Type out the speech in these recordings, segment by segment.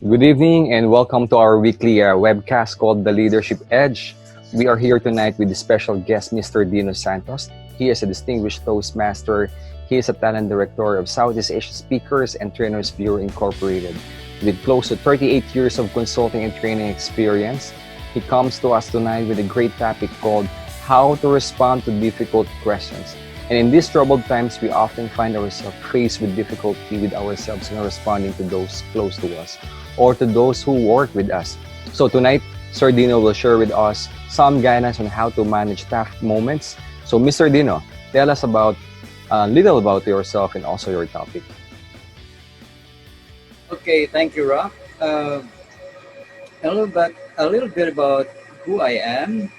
Good evening and welcome to our weekly webcast called The Leadership Edge. We are here tonight with the special guest, Mr. Dino Santos. He is a distinguished Toastmaster. He is a talent director of Southeast Asia Speakers and Trainers Bureau Incorporated. With close to 38 years of consulting and training experience, he comes to us tonight with a great topic called How to Respond to Difficult Questions. And in these troubled times, we often find ourselves faced with difficulty with ourselves in responding to those close to us or to those who work with us. So tonight, Sir Dino will share with us some guidance on how to manage tough moments. So Mr. Dino, tell us about a little about yourself and also your topic. Okay, thank you, Rock. A little bit about who I am.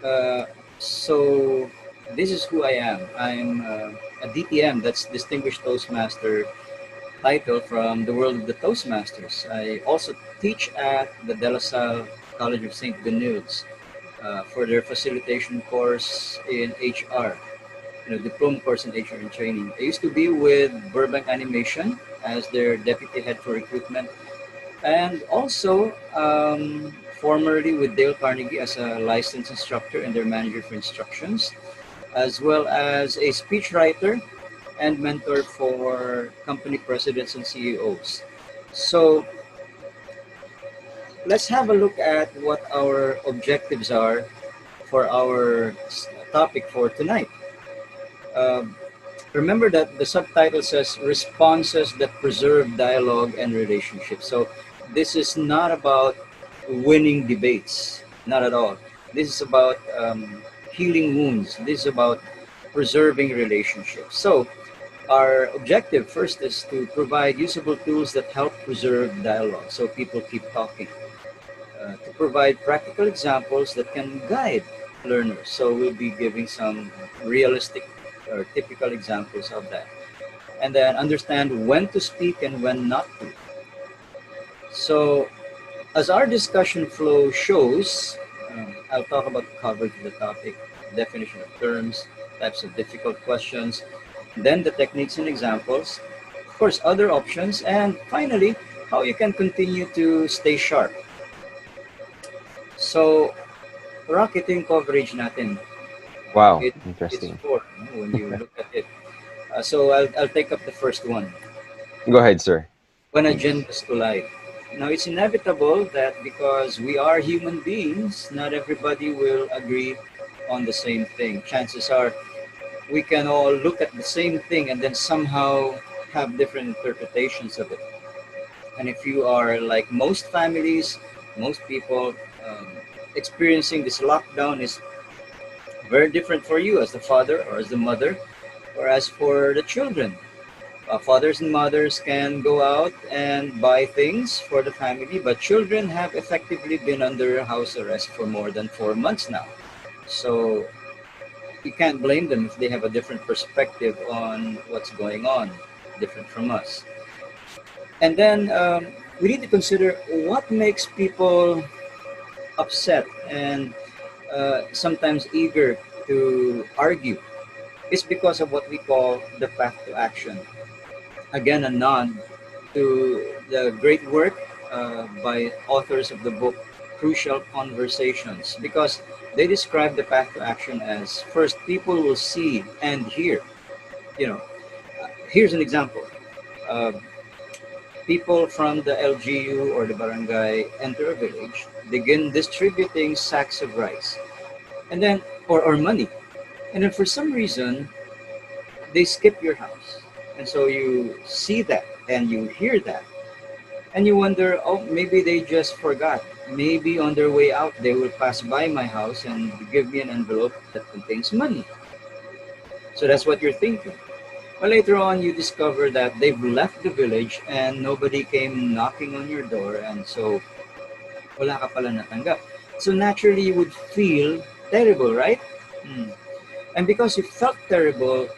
Uh, so this is who I am. I'm a DTM, that's Distinguished Toastmaster title from the world of the Toastmasters. I also teach at the De La Salle College of St. Benilde's for their facilitation course in HR, diploma course in HR and training. I used to be with Burbank Animation as their deputy head for recruitment, and also formerly with Dale Carnegie as a licensed instructor and their manager for instructions, as well as a speechwriter and mentor for company presidents and CEOs. So let's have a look at what our objectives are for our topic for tonight. Um, Remember that the subtitle says responses that preserve dialogue and relationships. So this is not about winning debates, not at all. This is about healing wounds. This is about preserving relationships. So our objective first is to provide usable tools that help preserve dialogue so people keep talking, to provide practical examples that can guide learners. So we'll be giving some realistic or typical examples of that. And then understand when to speak and when not to. So as our discussion flow shows, I'll talk about the coverage of the topic, definition of terms, types of difficult questions, then the techniques and examples, of course, other options, and finally, how you can continue to stay sharp. So, Rock, ito yung coverage natin. Wow, It's interesting. four when you look at it. So I'll take up the first one. Go ahead, sir. When agendas collide. Now, it's inevitable that because we are human beings, not everybody will agree on the same thing. Chances are we can all look at the same thing and then somehow have different interpretations of it. And if you are like most families, most people, experiencing this lockdown is very different for you as the father or as the mother, or as for the children. Fathers and mothers can go out and buy things for the family, but children have effectively been under house arrest for more than 4 months now. So you can't blame them if they have a different perspective on what's going on, different from us. And then we need to consider what makes people upset and sometimes eager to argue. It's because of what we call the path to action. Again, a nod to the great work by authors of the book Crucial Conversations, because they describe the path to action as first, people will see and hear. You know, here's an example. Uh, People from the LGU or the barangay enter a village, begin distributing sacks of rice, and then or money, and then for some reason they skip your house, and so you see that and you hear that, and you wonder, oh, maybe they just forgot. Maybe on their way out they will pass by my house and give me an envelope that contains money. So that's what you're thinking. But later on, you discover that they've left the village and nobody came knocking on your door, and so wala ka pala natanggap. So naturally, you would feel terrible, right? Hmm. And because you felt terrible,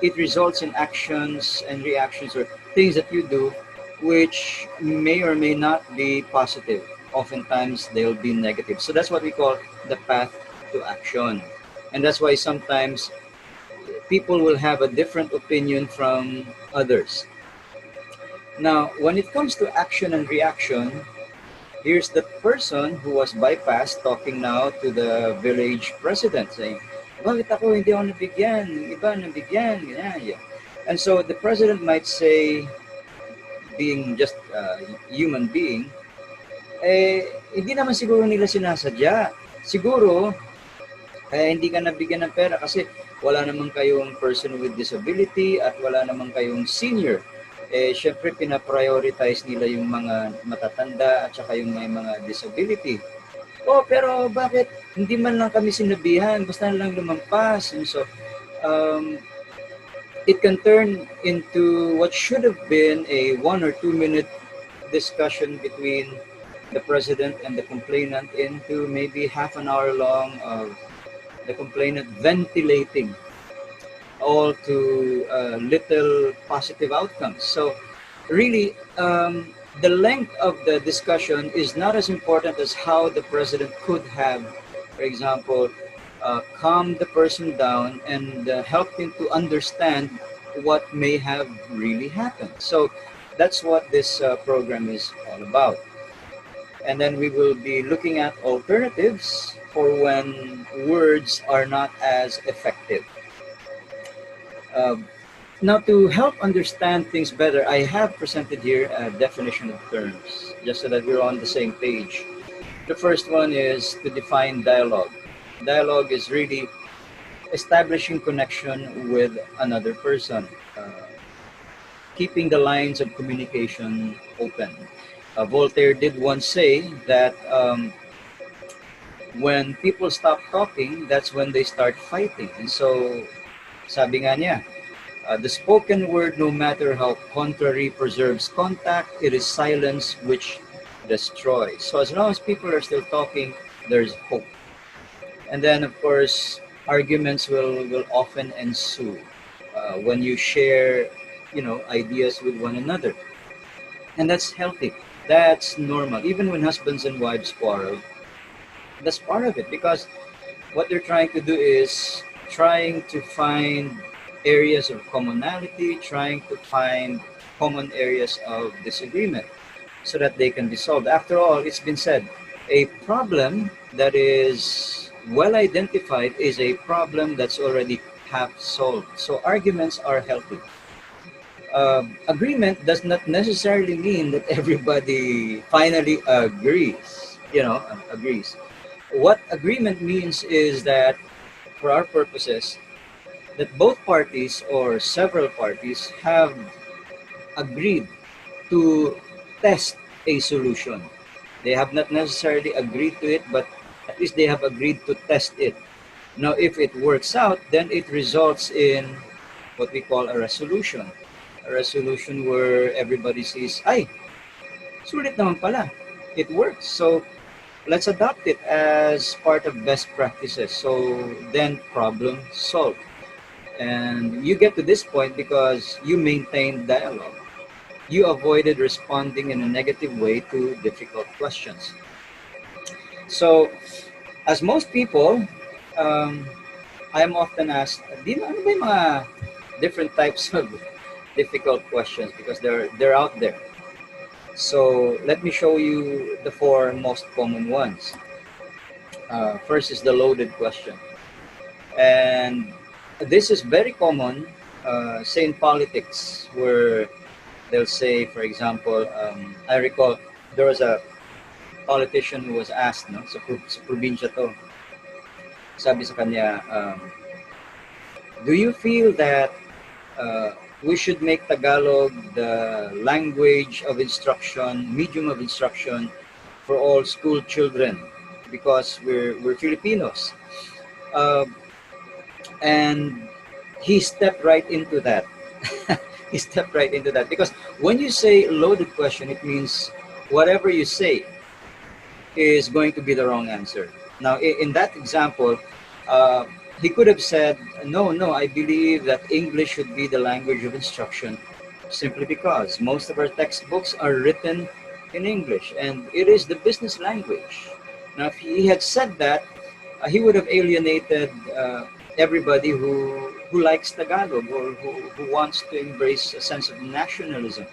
it results in actions and reactions or things that you do which may or may not be positive. Oftentimes, they'll be negative. So that's what we call the path to action. And that's why sometimes people will have a different opinion from others. Now, when it comes to action and reaction, here's the person who was bypassed talking now to the village president saying, bakit ako hindi ako nabigyan? Yung iba nabigyan. Yeah. And so the president might say, being just a human being, hindi naman siguro nila sinasadya. Siguro, hindi ka nabigyan ng pera kasi wala naman kayong person with disability at wala naman kayong senior. Syempre pinaprioritize nila yung mga matatanda at saka yung may mga disability. Pero bakit hindi man lang kami sinabihan, basta lang lumampas. And so, it can turn into what should have been a 1 or 2 minute discussion between the president and the complainant into maybe half an hour long of the complainant ventilating all to little positive outcomes. So really, the length of the discussion is not as important as how the president could have, for example, calmed the person down and helped him to understand what may have really happened. So that's what this program is all about. And then we will be looking at alternatives for when words are not as effective. Now, to help understand things better, I have presented here a definition of terms, just so that we're on the same page. The first one is to define dialogue. Dialogue is really establishing connection with another person, keeping the lines of communication open. Voltaire did once say that when people stop talking, that's when they start fighting. And so, sabi nga niya, the spoken word, no matter how contrary, preserves contact. It is silence which destroys. So as long as people are still talking, there's hope. And then, of course, arguments will often ensue when you share, ideas with one another. And that's healthy. That's normal. Even when husbands and wives quarrel, that's part of it, because what they're trying to do is trying to find areas of commonality, trying to find common areas of disagreement so that they can be solved. After all, it's been said, a problem that is well identified is a problem that's already half solved. So arguments are healthy. Agreement does not necessarily mean that everybody finally agrees. What agreement means is that, for our purposes, that both parties or several parties have agreed to test a solution. They have not necessarily agreed to it, but at least they have agreed to test it. Now, if it works out, then it results in what we call a resolution. A resolution where everybody says, ay, sulit naman pala. It works. So let's adopt it as part of best practices. So then problem solved. And you get to this point because you maintained dialogue. You avoided responding in a negative way to difficult questions. So, as most people, I am often asked, Dino, ano ba yung mga different types of difficult questions? Because they're out there. So, let me show you the 4 most common ones. First is the loaded question. And this is very common, say in politics, where they'll say, for example, I recall there was a politician who was asked, sa probinsya to, sabi sa kanya, do you feel that we should make Tagalog the language of instruction, medium of instruction for all school children, because we're Filipinos? And he stepped right into that. He stepped right into that. Because when you say loaded question, it means whatever you say is going to be the wrong answer. Now, in that example, he could have said, no, I believe that English should be the language of instruction simply because most of our textbooks are written in English and it is the business language. Now, if he had said that, he would have alienated everybody who who likes Tagalog or who wants to embrace a sense of nationalism.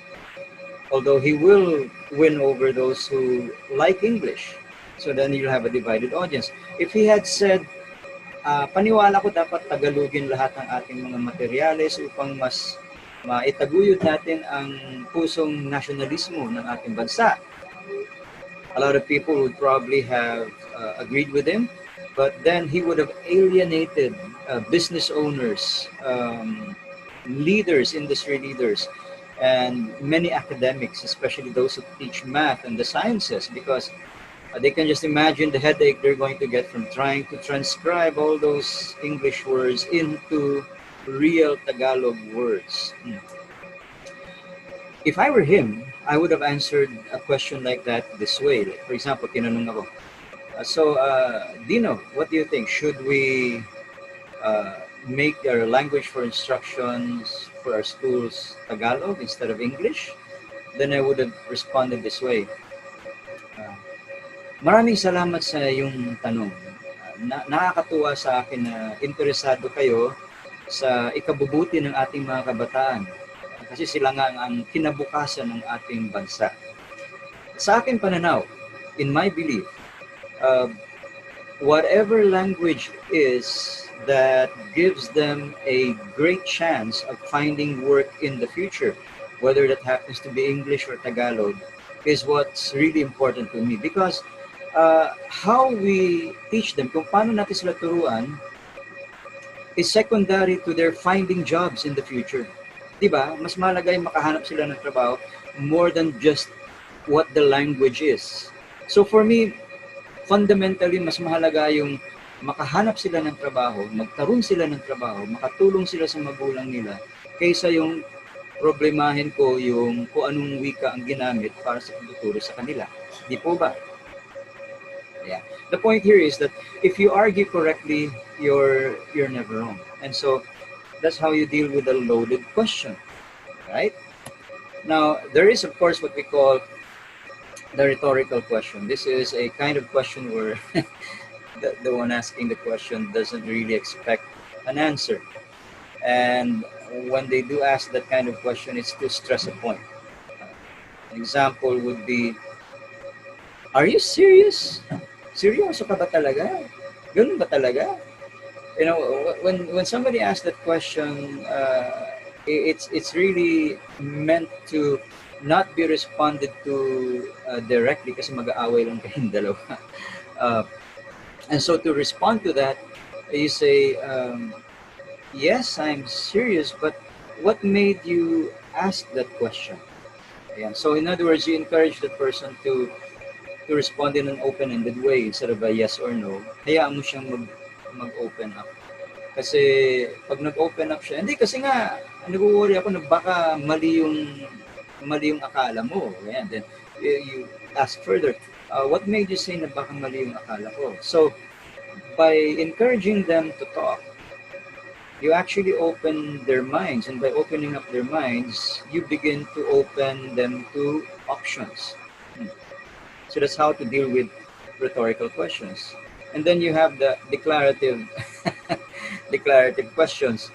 Although he will win over those who like English. So then you'll have a divided audience. If he had said, paniwala ko dapat Tagalogin lahat ng ating mga materyales upang mas maitaguyod natin ang pusong nasyonalismo ng ating bansa. A lot of people would probably have agreed with him, but then he would have alienated business owners, leaders, industry leaders, and many academics, especially those who teach math and the sciences, because they can just imagine the headache they're going to get from trying to transcribe all those English words into real Tagalog words. If I were him, I would have answered a question like that this way. Like, for example, tinanong ako, Dino, what do you think? Should we make our language for instructions for our schools Tagalog instead of English? Then I would have responded this way. Maraming salamat sa iyong tanong. Nakakatuwa sa akin na interesado kayo sa ikabubuti ng ating mga kabataan. Kasi sila nga ang kinabukasan ng ating bansa. Sa aking pananaw, in my belief, whatever language is that gives them a great chance of finding work in the future, whether that happens to be English or Tagalog, is what's really important to me. Because how we teach them, kung paano natin sila turuan, is secondary to their finding jobs in the future. Diba? Mas mahalaga yung makahanap sila ng trabaho more than just what the language is. So for me, fundamentally, mas mahalaga yung makahanap sila ng trabaho, magkaroon sila ng trabaho, makatulong sila sa magulang nila, kaysa yung problemahin ko yung kung anong wika ang ginamit para sa pagtuturo sa kanila. Di po ba? Yeah. The point here is that if you argue correctly, you're never wrong. And so that's how you deal with a loaded question, right? Now, there is, of course, what we call the rhetorical question. This is a kind of question where the one asking the question doesn't really expect an answer. And when they do ask that kind of question, it's to stress a point. An example would be, are you serious? Seryoso ka ba talaga? Ganun ba talaga? You know, when somebody asks that question, it's really meant to not be responded to directly kasi mag-aaway lang kayong dalawa. And so to respond to that, you say, yes, I'm serious, but what made you ask that question? Ayan. So in other words, you encourage the person to respond in an open-ended way instead of a yes or no. Hayaan mo siyang mag-open up. Kasi pag nag-open up siya, hindi kasi nga nag-worry ako na baka mali yung akala mo. Ayan. Then you ask further, what made you say na baka mali yung akala ko? So by encouraging them to talk, you actually open their minds, and by opening up their minds, you begin to open them to options. So that's how to deal with rhetorical questions. And then you have the declarative questions.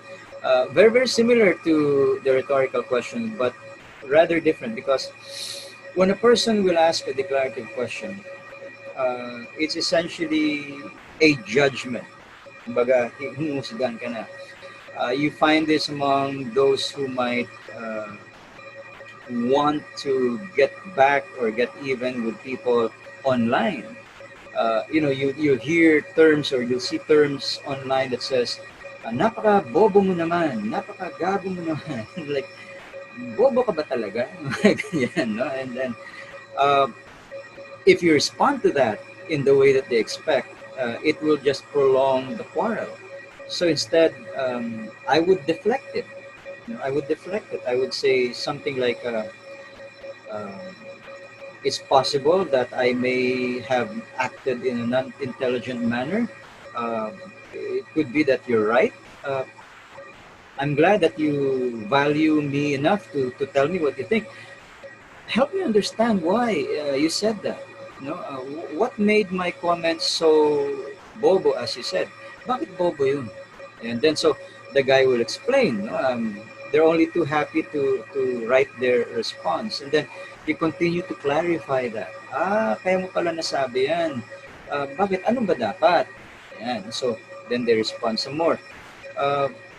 Very, very similar to the rhetorical question, but rather different, because when a person will ask a declarative question, it's essentially a judgment. Kumbaga, hinuhusgan ka na. You find this among those who might want to get back or get even with people online. You hear terms or you'll see terms online that says, napaka-bobo mo naman, napaka-gabo mo naman. Like, bobo ka ba talaga? Ganyan, no? And then, if you respond to that in the way that they expect, it will just prolong the quarrel. So instead, I would deflect it. I would say something like, it's possible that I may have acted in an unintelligent manner. It could be that you're right. I'm glad that you value me enough to tell me what you think. Help me understand why you said that. What made my comments so bobo, as you said? Bakit bobo yun? And then so the guy will explain. No? They're only too happy to write their response. And then you continue to clarify that. Kaya mo pala nasabi yan. Bakit? Ano ba dapat? Yan. So, then they respond some more.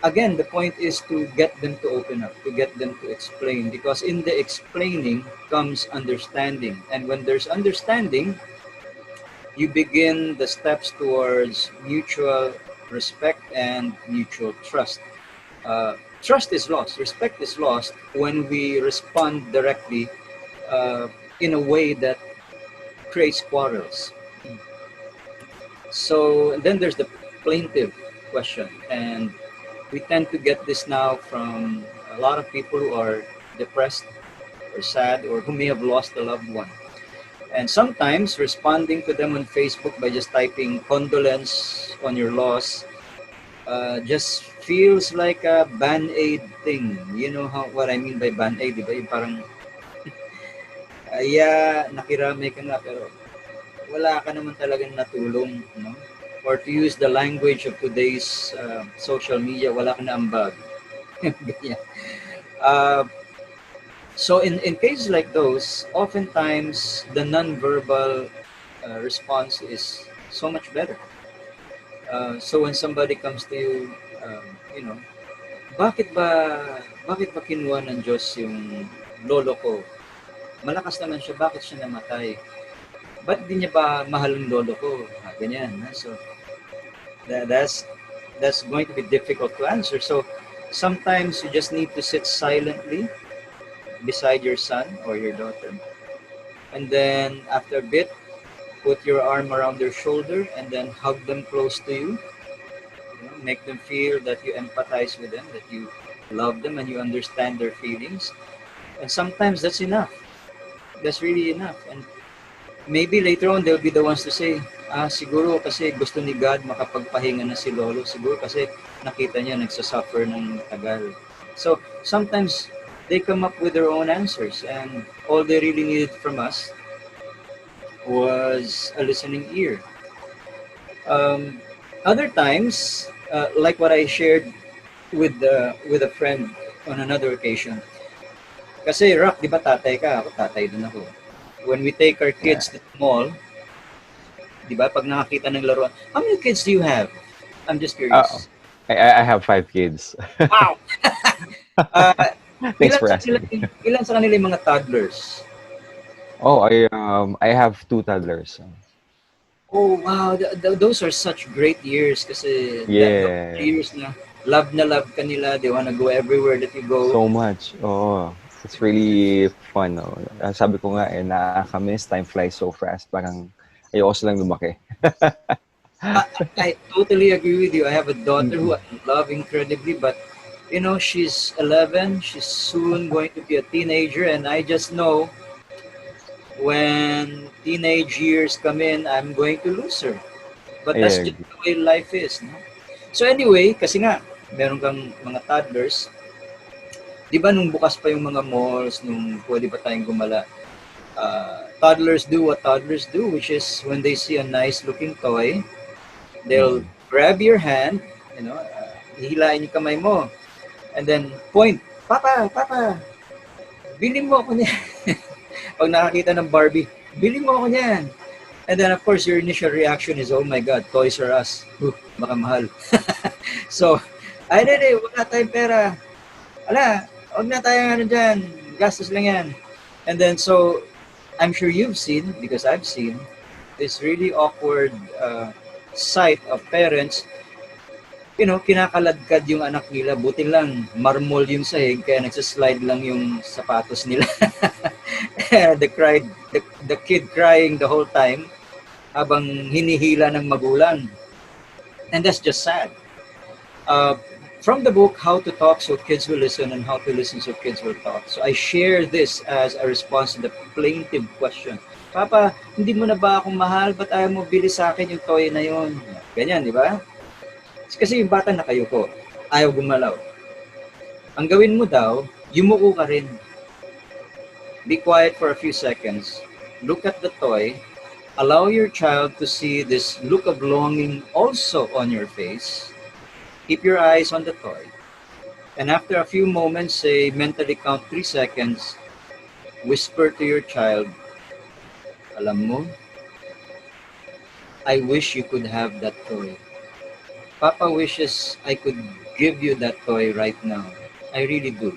Again, the point is to get them to open up, to get them to explain. Because in the explaining comes understanding. And when there's understanding, you begin the steps towards mutual respect and mutual trust. Trust is lost, respect is lost when we respond directly in a way that creates quarrels. So then there's the plaintiff question, and we tend to get this now from a lot of people who are depressed or sad or who may have lost a loved one. And sometimes responding to them on Facebook by just typing condolence on your loss just feels like a band-aid thing. You know what I mean by band-aid, di ba? Yung parang, nakiramay ka nga, pero wala ka naman talagang natulong, no? Or to use the language of today's social media, wala ka na ambag. So in cases like those, oftentimes the non-verbal response is so much better. So when somebody comes to you, you know, bakit ba kinuha ng Diyos yung lolo ko? Malakas naman siya, bakit siya namatay? Ba't di niya ba mahal yung lolo ko? Ganyan. So that's going to be difficult to answer. So sometimes you just need to sit silently beside your son or your daughter, and then after a bit, put your arm around their shoulder and then hug them close to you. Make them feel that you empathize with them, that you love them and you understand their feelings. And sometimes that's enough. That's really enough. And maybe later on they'll be the ones to say, siguro kasi gusto ni God makapagpahinga na si lolo. Siguro kasi nakita niya nagsasuffer ng tagal. So sometimes they come up with their own answers, and all they really needed from us was a listening ear. Other times, like what I shared with a friend on another occasion. Kasi Rock, di ba tatay ka? Ako tatay din ako. When we take our kids to the mall, di ba, pag nakakita ng laruan, how many kids do you have? I'm just curious. I have 5 kids. Wow! Thanks for asking. Ilan sa kanila yung mga toddlers? Oh, I have 2 toddlers. Oh, wow. Those are such great years kasi Yeah. years na love kanila. They wanna go everywhere that you go. So much. Oh, it's really fun. Oh. Sabi ko nga, nakakamiss. Time flies so fast. Parang ayoko silang lumaki. I totally agree with you. I have a daughter who I love incredibly, but you know, she's 11. She's soon going to be a teenager, and I just know when teenage years come in, I'm going to lose her. But that's just the way life is. No? So anyway, kasi nga, meron kang mga toddlers. Di ba nung bukas pa yung mga malls, nung pwede pa tayong gumala, toddlers do what toddlers do, which is when they see a nice looking toy, they'll grab your hand, you know, hihilain yung kamay mo, and then point, Papa, bili mo ako niyan. Pag nakakita ng Barbie, bili mo ako niyan. And then of course your initial reaction is, oh my God, Toys R Us. Baka mahal. So, ay wala tayong pera. Huwag na tayo dyan. Gastos lang yan. And then so, I'm sure you've seen, because I've seen, this really awkward sight of parents, you know, kinakaladkad yung anak nila, buti lang marmol yung sahig, kaya nagsaslide lang yung sapatos nila. The kid crying the whole time habang hinihila ng magulang. And that's just sad. From the book, How to Talk So Kids Will Listen and How to Listen So Kids Will Talk. So I share this as a response to the plaintive question. Papa, hindi mo na ba akong mahal? Ba't ayaw mo bili sa akin yung toy na yun? Ganyan, di ba? Kasi yung bata nakayuko, ayaw gumalaw. Ang gawin mo daw, yumuko ka rin. Be quiet for a few seconds. Look at the toy. Allow your child to see this look of longing also on your face. Keep your eyes on the toy. And after a few moments, say mentally count 3 seconds, whisper to your child, alam mo, I wish you could have that toy. Papa wishes I could give you that toy right now. I really do.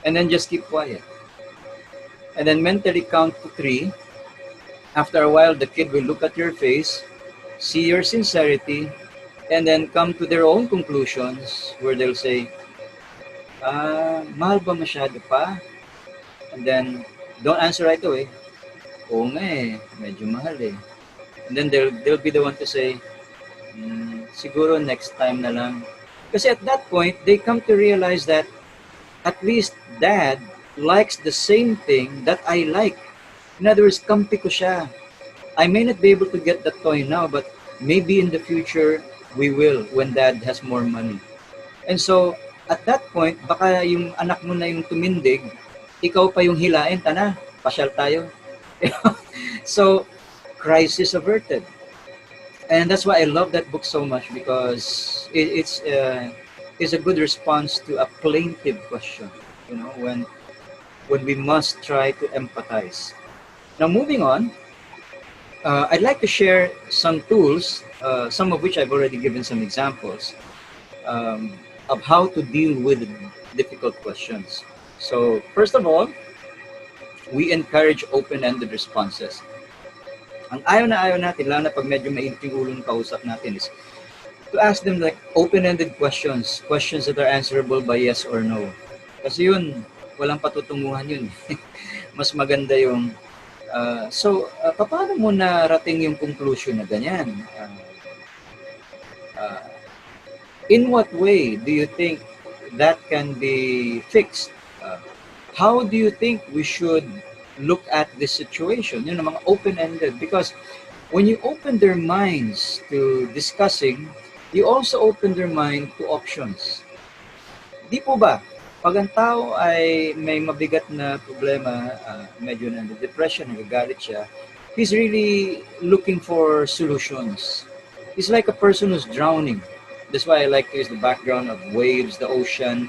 And then just keep quiet. And then mentally count to 3. After a while, the kid will look at your face, see your sincerity, and then come to their own conclusions where they'll say, mahal ba masyado pa? And then, don't answer right away. Oo nga eh, medyo mahal eh. And then they'll be the one to say, siguro next time na lang. Kasi at that point, they come to realize that at least dad likes the same thing that I like. In other words, kampi ko siya. I may not be able to get that toy now, but maybe in the future, we will when dad has more money. And so, at that point, baka yung anak mo na yung tumindig, ikaw pa yung hilain, tana, pasyal tayo. So, crisis averted. And that's why I love that book so much, because it's a good response to a plaintive question, when we must try to empathize. Now, moving on, I'd like to share some tools, some of which I've already given some examples, of how to deal with difficult questions. So, first of all, we encourage open-ended responses. Ang ayaw natin, lalo na pag medyo mainit yung ulo ng kausap natin, is to ask them like open-ended questions that are answerable by yes or no. Kasi yun, walang patutunguhan yun. Mas maganda yung, paano mo narating yung conclusion na ganyan? In what way do you think that can be fixed? How do you think we should look at this situation? Yun ang mga open-ended. Because when you open their minds to discussing, you also open their mind to options. Di po ba? Pag ang tao ay may mabigat na problema, medyo na depression, nagagalit siya, he's really looking for solutions. He's like a person who's drowning. That's why I like to use the background of waves, the ocean,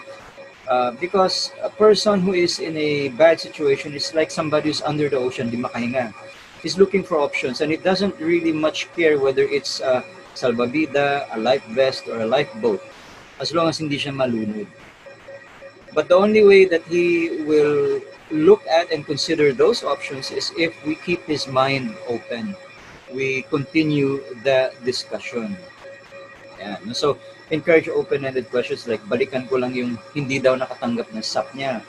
because a person who is in a bad situation is like somebody who's under the ocean, di makahinga. He's looking for options, and he doesn't really much care whether it's a salvavida, a life vest, or a lifeboat, as long as hindi siya malunod. But the only way that he will look at and consider those options is if we keep his mind open. We continue the discussion. Yan. So, encourage open-ended questions like, balikan ko lang yung hindi daw nakatanggap ng SAP niya.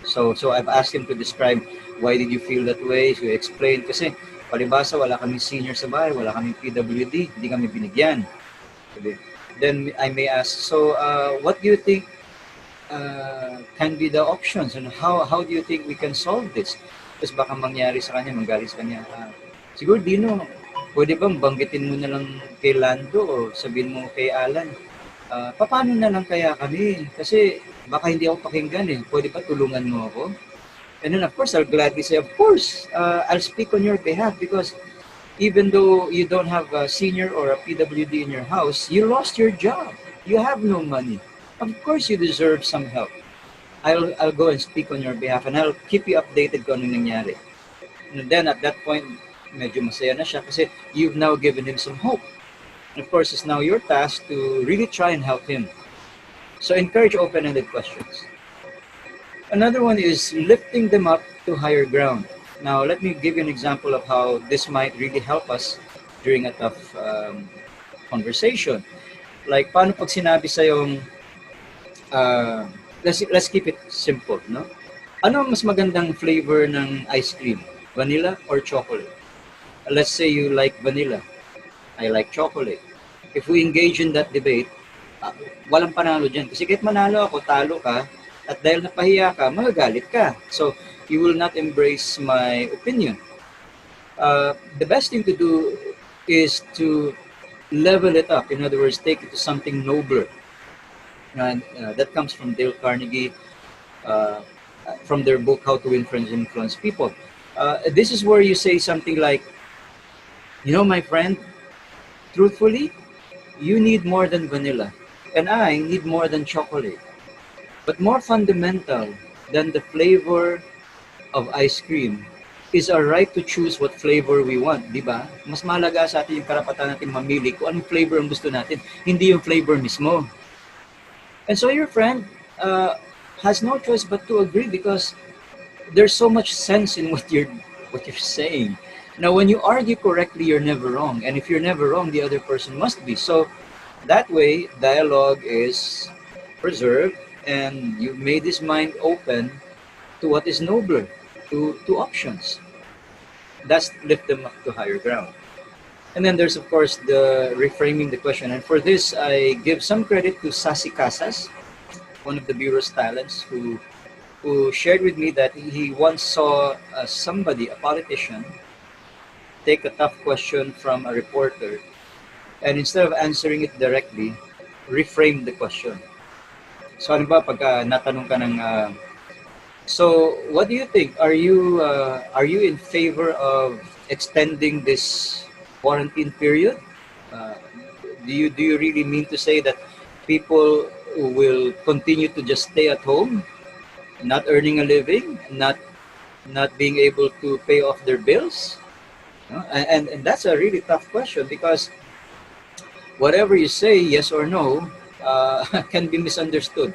So I've asked him to describe why did you feel that way. So, explain. Kasi, palibasa, wala kaming senior sa bahay, wala kaming PWD, hindi kami binigyan. Then, I may ask, so, what do you think can be the options, and how do you think we can solve this? Tapos baka mangyari sa kanya, manggaling sa kanya, siguro Dino, pwede bang banggitin mo na lang kay Lando o sabihin mo kay Alan, paano na lang kaya kami? Kasi baka hindi ako pakinggan eh, pwede ba tulungan mo ako? And then of course, I'll gladly say, of course, I'll speak on your behalf, because even though you don't have a senior or a PWD in your house, you lost your job. You have no money. Of course, you deserve some help. I'll go and speak on your behalf, and I'll keep you updated kung anong nangyari. And then at that point, medyo masaya na siya kasi you've now given him some hope. And of course, it's now your task to really try and help him. So encourage open-ended questions. Another one is lifting them up to higher ground. Now, let me give you an example of how this might really help us during a tough conversation. Like, paano pag sinabi sa'yong, let's keep it simple, no? Ano mas magandang flavor ng ice cream? Vanilla or chocolate? Let's say you like vanilla. I like chocolate. If we engage in that debate, walang panalo dyan. Kasi kahit manalo ako, talo ka, at dahil napahiya ka, magagalit ka. So, you will not embrace my opinion. The best thing to do is to level it up. In other words, take it to something nobler. And that comes from Dale Carnegie, from their book, How to Influence People. This is where you say something like, my friend, truthfully, You need more than vanilla, and I need more than chocolate. But more fundamental than the flavor of ice cream is our right to choose what flavor we want, di ba? Mas mahalaga sa atin yung karapatan natin mamili kung anong flavor ang gusto natin, hindi yung flavor mismo. And so your friend has no choice but to agree because there's so much sense in what you're saying. Now, when you argue correctly, you're never wrong, and if you're never wrong, the other person must be. So that way, dialogue is preserved, and you've made his mind open to what is nobler, to options. That's lift them up to higher ground. And then there's of course the reframing the question. And for this, I give some credit to Sasi Casas, one of the bureau's talents, who shared with me that he once saw somebody, a politician, take a tough question from a reporter, and instead of answering it directly, reframe the question. So ano ba pagka natanong ka ng so what do you think? Are you in favor of extending this quarantine period? Uh, do you really mean to say that people will continue to just stay at home, not earning a living, not being able to pay off their bills? No? And that's a really tough question because whatever you say, yes or no, can be misunderstood.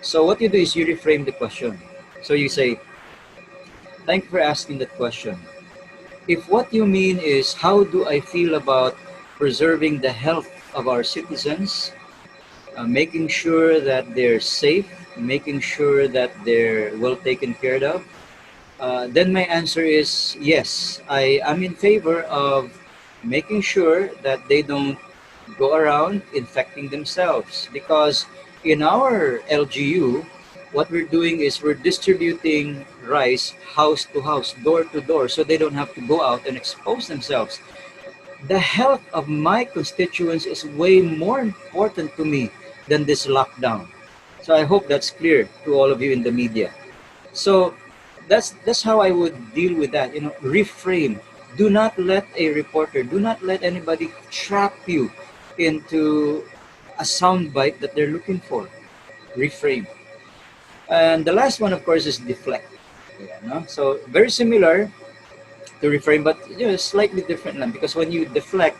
So what you do is you reframe the question. So you say, "Thank you for asking that question. If what you mean is how do I feel about preserving the health of our citizens, making sure that they're safe, making sure that they're well taken care of, then my answer is yes. I am in favor of making sure that they don't go around infecting themselves because in our LGU, what we're doing is we're distributing rice house to house, door to door, so they don't have to go out and expose themselves. The health of my constituents is way more important to me than this lockdown. So I hope that's clear to all of you in the media. So that's how I would deal with that. Reframe. Do not let a reporter, do not let anybody trap you into a soundbite that they're looking for. Reframe. And the last one, of course, is deflect. Yeah, no? So very similar to reframe, but slightly different lang. Because when you deflect,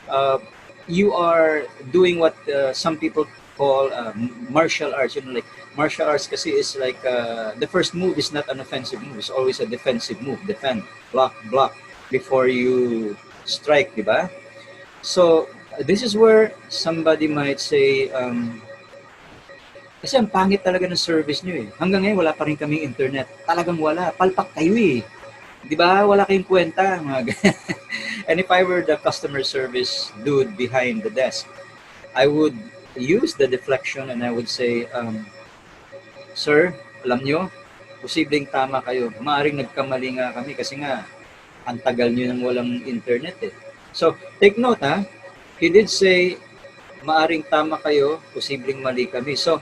uh, you are doing what some people call martial arts. Like martial arts kasi is like the first move is not an offensive move. It's always a defensive move. Defend, block before you strike, di ba? So this is where somebody might say, kasi ang pangit talaga ng service nyo eh. Hanggang ngayon wala pa rin kaming internet. Talagang wala. Palpak kayo eh. Di ba? Wala kayong kwenta. And if I were the customer service dude behind the desk, I would use the deflection and I would say, Sir, alam nyo, posibleng tama kayo. Maaring nagkamali nga kami kasi nga, ang tagal nyo nang walang internet eh. So, take note ha. He did say, maaring tama kayo, posibleng mali kami. So,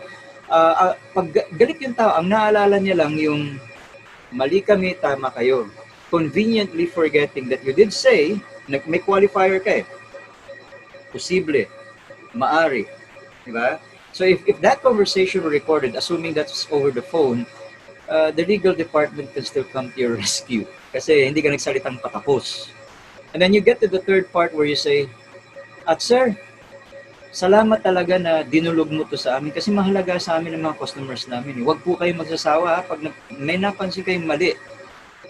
pag galit yung tao, ang naalala niya lang yung mali kami, tama kayo. Conveniently forgetting that you did say, may qualifier ka eh. Posible, maari. Diba? So if that conversation were recorded, assuming that's over the phone, the legal department can still come to your rescue. Kasi hindi ka nagsalitang patapos. And then you get to the third part where you say, at sir, salamat talaga na dinulog mo to sa amin kasi mahalaga sa amin ang mga customers namin. Huwag po kayong magsasawa pag may napansin kayong mali.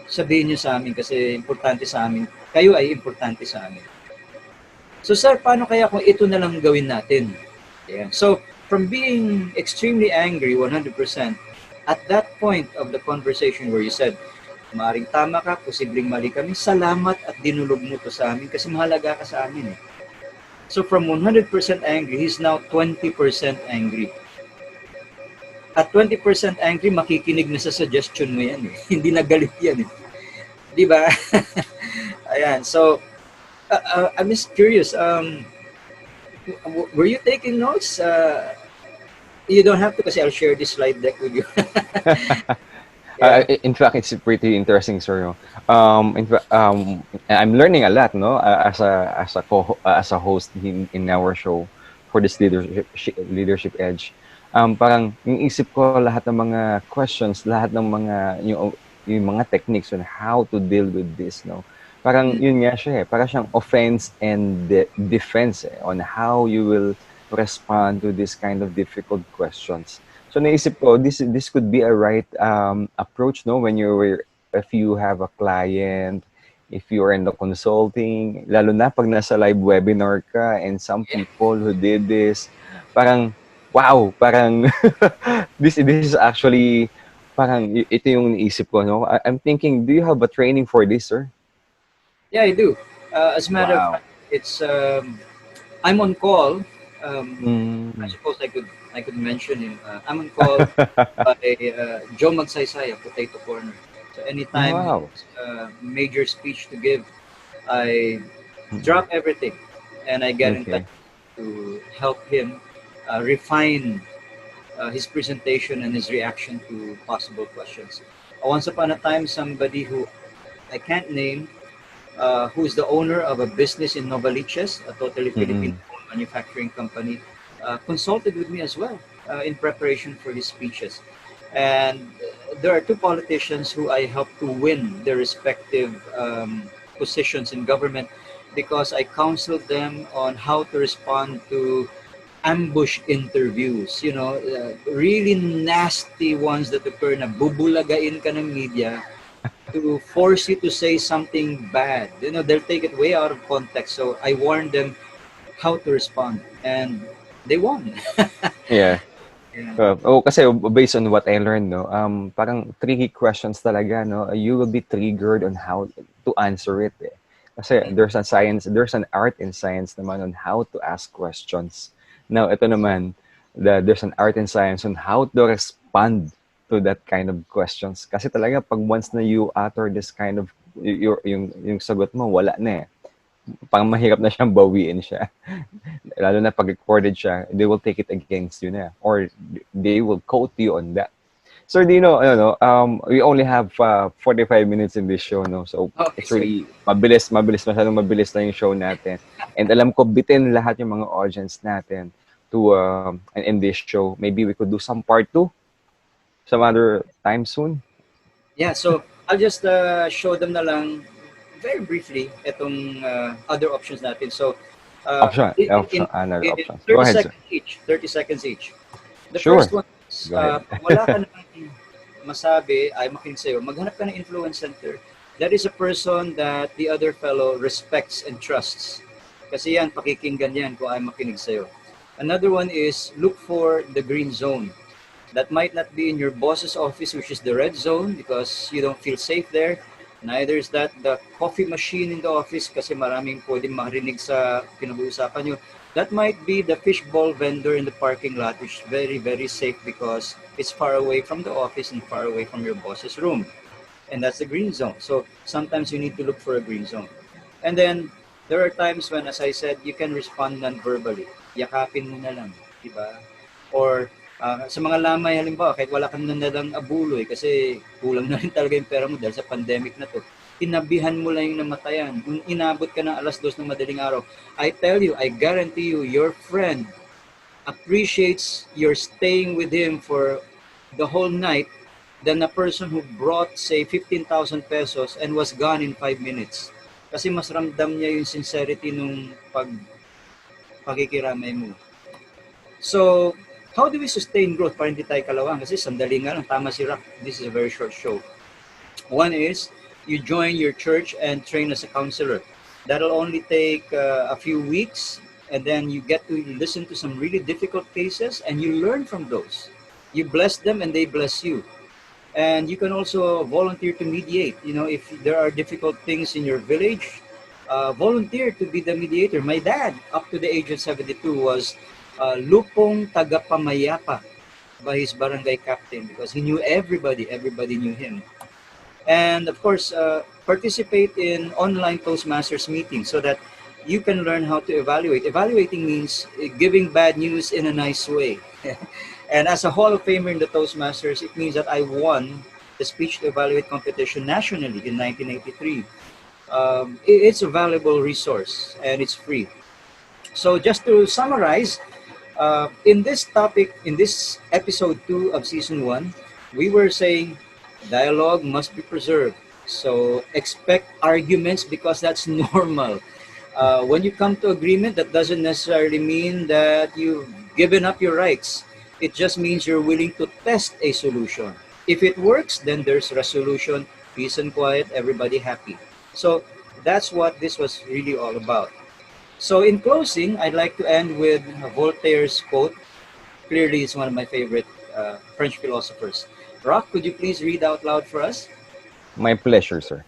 Sabihin nyo sa amin kasi importante sa amin. Kayo ay importante sa amin. So sir, paano kaya kung ito na lang gawin natin? Yeah. So from being extremely angry 100%, at that point of the conversation where you said, maaring tama ka, posibleng mali kami, salamat at dinulog mo to sa amin kasi mahalaga ka sa amin eh. So from 100% angry, he's now 20% angry. At 20% angry, makikinig na sa suggestion mo yan eh. Hindi na galit yan eh. Di ba? Ayan. So, I'm just curious. Were you taking notes? You don't have to kasi I'll share this slide deck with you. In fact, it's pretty interesting, sir. I'm learning a lot, no, as a host in our show. for this leadership edge. Parang yung isip ko lahat ng mga questions, lahat ng mga yung mga techniques on how to deal with this, no. Parang Mm. yun nga siya eh, parang siyang offense and defense eh, on how you will respond to this kind of difficult questions. So naisip ko, this could be a right approach, no, when if you have a client, if you are in the consulting, lalo na pag nasa live webinar ka and some Yeah. people who did this, parang wow, parang this is actually parang ito yung naisip ko, no. I'm thinking, do you have a training for this, sir? Yeah, I do. As a matter of Wow. fact, it's I'm on call. I Mm. suppose I could mention him. I'm on call by Joe Magsaysay, Potato Corner. So anytime he Wow. has a major speech to give, I Mm-mm. drop everything and I get in touch Okay. to help him refine his presentation and his reaction to possible questions. Once upon a time, somebody who I can't name, who is the owner of a business in Novaliches, a totally Filipino Mm-mm. manufacturing company, consulted with me as well in preparation for his speeches. And there are two politicians who I helped to win their respective positions in government because I counseled them on how to respond to ambush interviews, really nasty ones that occur na bubulagain ka ng media to force you to say something bad. They'll take it way out of context. So I warned them how to respond, and they won. Yeah. Yeah. Kasi based on what I learned, no, parang tricky questions talaga, no, you will be triggered on how to answer it. Eh. Kasi there's an art and science naman on how to ask questions. Now, ito naman, there's an art and science on how to respond to that kind of questions. Kasi talaga, pag once na you utter this kind of, yung sagot mo, wala na eh. Parang mahirap na siyang bawiin siya. Lalo na pag recorded siya, they will take it against you na. Or they will quote you on that. Sir Dino, we only have 45 minutes in this show, no? So, Okay, it's sir. really masyadong mabilis na yung show natin. And alam ko, bitin lahat yung mga audience natin to in this show. Maybe we could do some part 2 some other time soon. Yeah, so I'll just show them na lang very briefly itong other options natin. So uh, in, in, Another in options. Go 30 ahead, sir. seconds each, 30 seconds each. The first Sure. one is, Go ahead. pag wala ka nang masabi, ay makinig sa'yo, maghanap ka ng influence center. That is a person that the other fellow respects and trusts. Kasi yan, pakikinggan yan kung ay makinig sa'yo. Another one is look for the green zone. That might not be in your boss's office, which is the red zone, because you don't feel safe there. Neither is that the coffee machine in the office kasi maraming pwedeng marinig sa pinag-uusapan nyo. That might be the fishball vendor in the parking lot, which is very, very safe because it's far away from the office and far away from your boss's room. And that's the green zone. So sometimes you need to look for a green zone. And then there are times when, as I said, you can respond non-verbally. Yakapin mo na lang, di ba? Or sa mga lamay, halimbawa, kahit wala kang nanalang abuloy kasi kulang na rin talaga yung pera mo dahil sa pandemic na to, tinabihan mo lang yung namatayan. Kung inabot ka ng alas 2 ng madaling araw, I tell you, I guarantee you, your friend appreciates your staying with him for the whole night than a person who brought, say, 15,000 pesos and was gone in 5 minutes. Kasi mas ramdam niya yung sincerity nung pakikiramay mo. So, how do we sustain growth para hindi tayo kalawang? Kasi sandali nga lang, tama si Rock. This is a very short show. One is, you join your church and train as a counselor. That'll only take a few weeks, and then you get to listen to some really difficult cases, and you learn from those. You bless them, and they bless you. And you can also volunteer to mediate. If there are difficult things in your village, volunteer to be the mediator. My dad, up to the age of 72, was lupong tagapamayapa by his barangay captain because he knew everybody knew him. And of course, participate in online Toastmasters meetings so that you can learn how to evaluate. Evaluating means giving bad news in a nice way. And as a Hall of Famer in the Toastmasters, it means that I won the speech to evaluate competition nationally in 1983. It's a valuable resource and it's free. So just to summarize, In this topic, in this episode 2 of season 1, we were saying dialogue must be preserved. So expect arguments because that's normal. When you come to agreement, that doesn't necessarily mean that you've given up your rights. It just means you're willing to test a solution. If it works, then there's resolution, peace and quiet, everybody happy. So that's what this was really all about. So, in closing, I'd like to end with Voltaire's quote. Clearly, it's one of my favorite French philosophers. Rock, could you please read out loud for us? My pleasure, sir.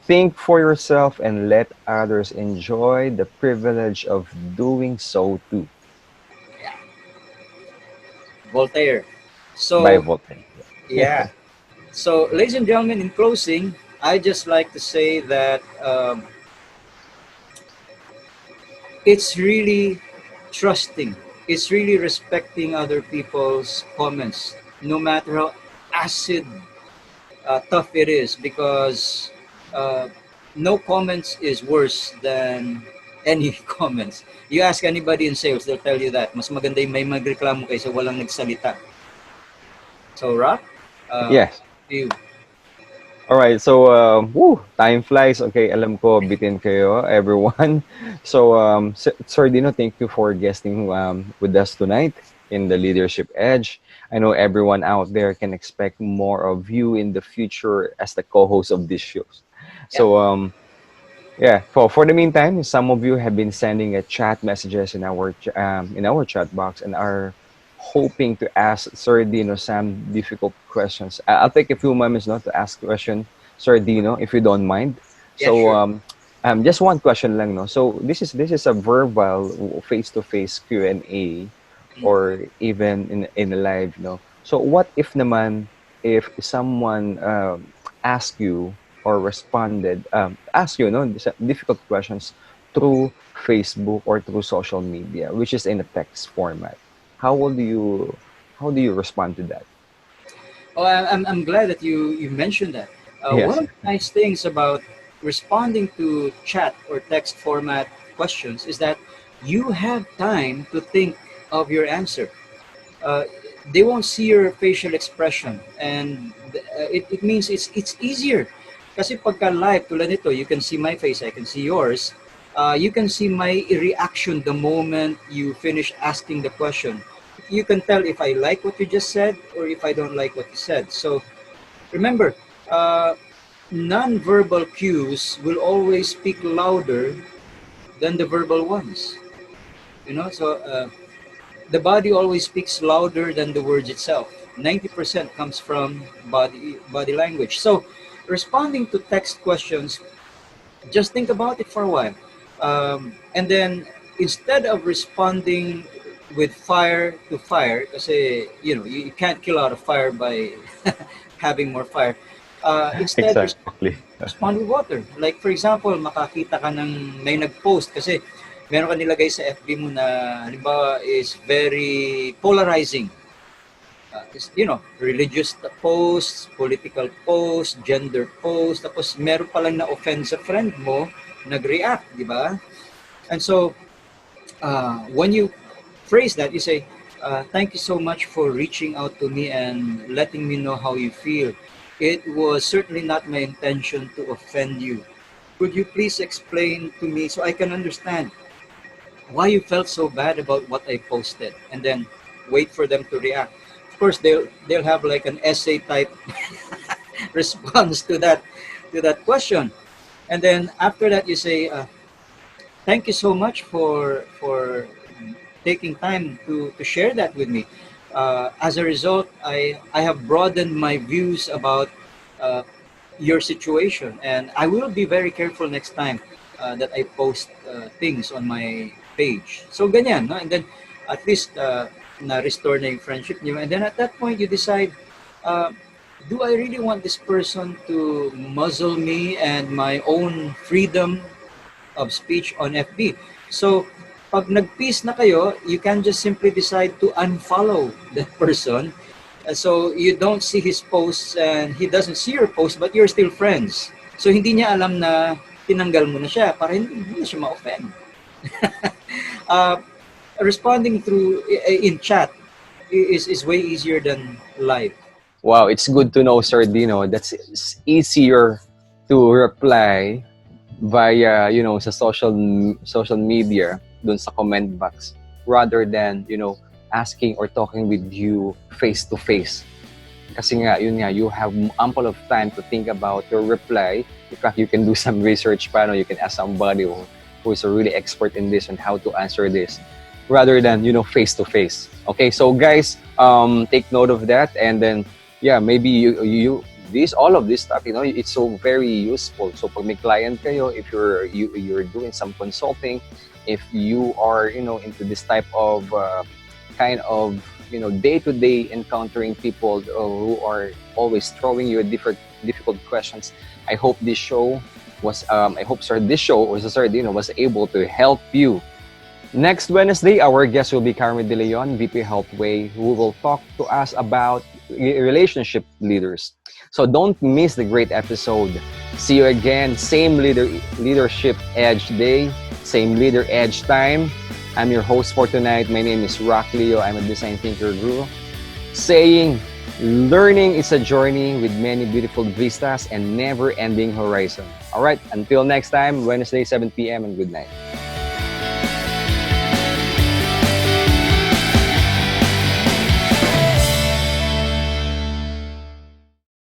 Think for yourself and let others enjoy the privilege of doing so too. Yeah, Voltaire. By So, Voltaire. yeah. So, ladies and gentlemen, in closing, I just like to say that it's really trusting. It's really respecting other people's comments, no matter how acid tough it is, because uh, no comments is worse than any comments. You ask anybody in sales, they'll tell you that. Mas maganda yung may magreklamo kaysa walang nagsalita. So, Rock, Yes. to you. All right. So, time flies. Okay, alam ko, bitin kayo, everyone. So, Sir Dino, thank you for guesting with us tonight in the Leadership Edge. I know everyone out there can expect more of you in the future as the co-host of this show. Yeah. So, yeah, for the meantime, some of you have been sending a chat messages in our chat box and are hoping to ask Sir Dino some difficult questions. I'll take a few moments now to ask question, Sir Dino, if you don't mind. Yeah, So sure. just one question lang, no. So this is a verbal face-to-face Q&A, Mm. or even in a live, no. So what if naman if someone ask you or responded ask you, no, difficult questions through Facebook or through social media, which is in a text format? How will you how do you respond to that? Oh, I'm glad that you mentioned that. One Yes. of the nice things about responding to chat or text format questions is that you have time to think of your answer. uh, they won't see your facial expression, and it means it's easier kasi pagka live tulad nito, you can see my face, I can see yours. You can see my reaction the moment you finish asking the question. You can tell if I like what you just said or if I don't like what you said. So remember, uh, non-verbal cues will always speak louder than the verbal ones, so the body always speaks louder than the words itself. 90% comes from body language. So, responding to text questions, just think about it for a while. And then, instead of responding with fire to fire, because you can't kill out a fire by having more fire. Instead, Exactly. respond with water. Like for example, makakita ka ng may nag-post kasi meron ka nilagay sa FB mo na halimbawa is very polarizing. Religious posts, political posts, gender posts, tapos meron palang na-offend sa friend mo, nag-react, di ba? And so, when you phrase that, you say, thank you so much for reaching out to me and letting me know how you feel. It was certainly not my intention to offend you. Could you please explain to me so I can understand why you felt so bad about what I posted? And then wait for them to react. Of course, they'll have like an essay type response to that question. And then after that, you say, thank you so much for taking time to share that with me. As a result, I have broadened my views about uh, your situation, and I will be very careful next time that I post things on my page. So ganyan, no? And then at least na-restore na yung friendship niyo. And then at that point, you decide, uh, do I really want this person to muzzle me and my own freedom of speech on FB? So, pag nag-peace na kayo, you can just simply decide to unfollow that person. So, you don't see his posts and he doesn't see your post, but you're still friends. So, hindi niya alam na tinanggal mo na siya para hindi siya ma-offend. uh, responding through in chat is way easier than live. Wow, it's good to know, Sir Dino. That's easier to reply via, sa social media, dun sa comment box, rather than, asking or talking with you face to face. Kasi nga, yun nga, you have ample of time to think about your reply. In fact, you can do some research pa, no? You can ask somebody who is a really expert in this on how to answer this, rather than, face to face. Okay, so guys, take note of that, and then, yeah, maybe all of this stuff, it's so very useful. So pag may client kayo, if you're doing some consulting, if you are, into this type of kind of, day-to-day encountering people who are always throwing you difficult questions, I hope this show was Sir Dino was able to help you. Next Wednesday, our guest will be Carmen De Leon, VP Healthway, who will talk to us about relationship leaders. So don't miss the great episode. See you again. Same Leadership Edge day, same Leader Edge time. I'm your host for tonight. My name is Cleo. I'm a design thinker guru, saying learning is a journey with many beautiful vistas and never-ending horizon. All right, until next time, Wednesday, 7 p.m. and good night.